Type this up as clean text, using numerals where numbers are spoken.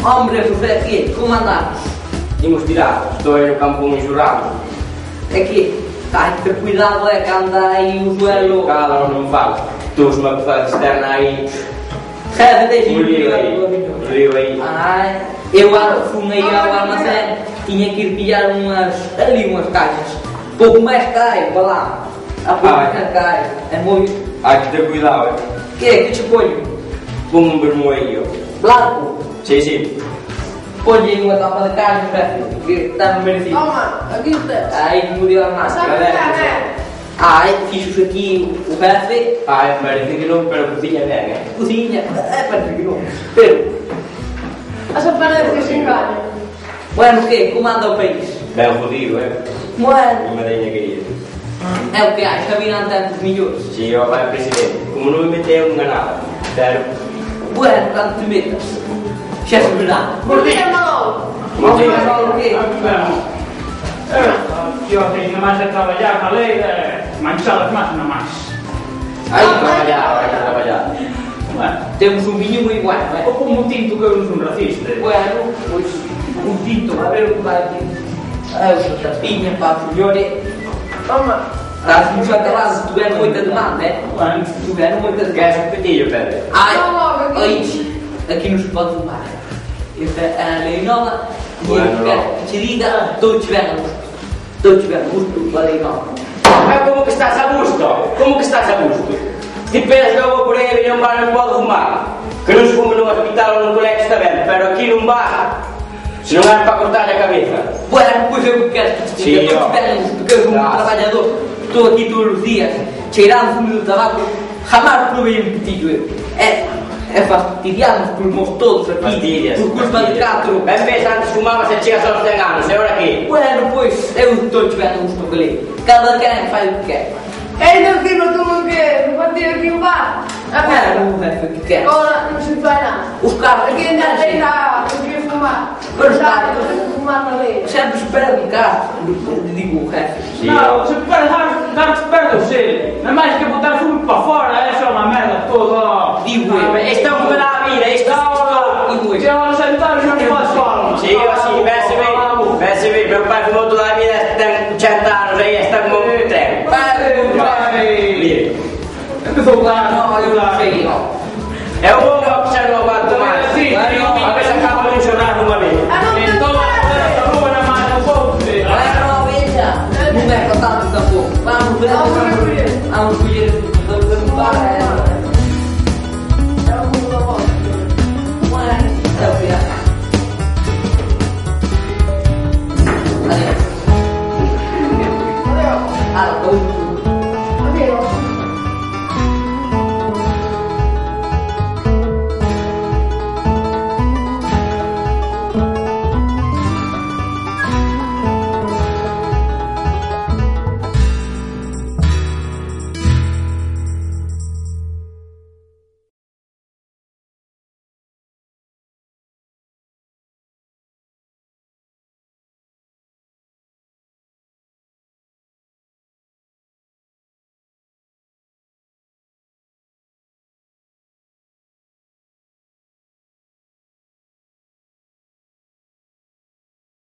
Hombre, José, aqui, como andamos? Imos tirar, estou aí no campo enxurrado. Aqui, ai, ter cuidado, é que anda aí o joelho. Cala, não me fala. Tu uma coisa externa aí. Sabe, deixa Um rio aí. Ai, eu fui aí ao armazém, tinha que ir pilhar umas caixas. Pouco mais caro, vá lá. A pouco mais caro. É muito. Há que ter cuidado, é? O que é que te ponho? Como um bermoinho. Blanco. Sim. Põe aí uma tapa de carne, que está no merecido. Toma, aqui está. Aí mudou a massa. Ai, fiz aqui o café. Ai, parece que não, pero cozinha bem, é? Cozinha, parece que não. Pero, Essa parede que se engana. bueno, o quê? Como anda o país? Bem fodido, é? Bueno, Uma dainha querida. é o que há, está virando tantos milhões. Sim, eu vai presidente. Como não me meteu enganado. Sério. Bueno, quando te metas, já se verá. Por que é mau? Vamos falar o quê? Eu tenho mais a trabalhar na lei, manchadas mais na mais. Aí trabalhar. Temos um vinho muito bueno, não é? Ou como o tinto que eu não sou um racista. Bueno, pois, um tinto, vai ver o que vai aqui. Uma tapinha para a melhor. Toma. Estás-nos acabado se tiver muita demanda, é? Se tiver muita Queres demanda. um petilho, Pedro? Ai, Não, logo aqui. aí, aqui nos pode levar. Esta é a Leinola e Bueno, eu quero querida, todos tiveram gosto da Leinola. Mas como que estás a busto? Como que estás a busto? Ti pensas que eu vou por aí e não pode fumar? Que não se fume no hospital ou no colégio está bem, pero aqui não vá. Se não é para cortar a cabeça. Bueno, pois eu que quero que te Sim, diga, ó. todos tiveram gosto, porque eu sou um Graças. trabalhador, estou aqui todos os dias, cheirando fumo do tabaco, jamás provei um petillo eu. É fastidiarmos por nós todos aqui, Fastidias. por culpa de catro. Bem vez antes fumava se chegas aos 100 anos, é hora aqui. Bueno, pois, eu estou tiveram gosto que lhe. Cada quem faz o que quer. Ainda aqui não estou a quê? Vou ter aqui um bar. Bueno, o jefe que quer. Agora não se faz nada. Os carros Aqui ainda tem lá, eu queria fumar. Mas Já, tá. eu tenho que fumar na lei. Sempre espera um carro, digo o jefe. Não, se dar-te perto do ser. Não é mais que botar fumo para fora, é só uma merda toda. Digo eu. Isto é o que me dá a vida, isto é Digo eu. Se eu sentar, já não faz fala. Sim, assim, vê-se bem, meu pai fumou toda a vida, tem 80 anos aí, está como um trem. Empezou lá, Não, eu não sei, ó. É o bom que já não aguento mais. Sim, A vez acaba de chorar uma vez. Ah, não tem então esta rua não é mais um pouco. Vai, ovelha. Não é contado daqui a pouco. Vamos ver. Vamos colher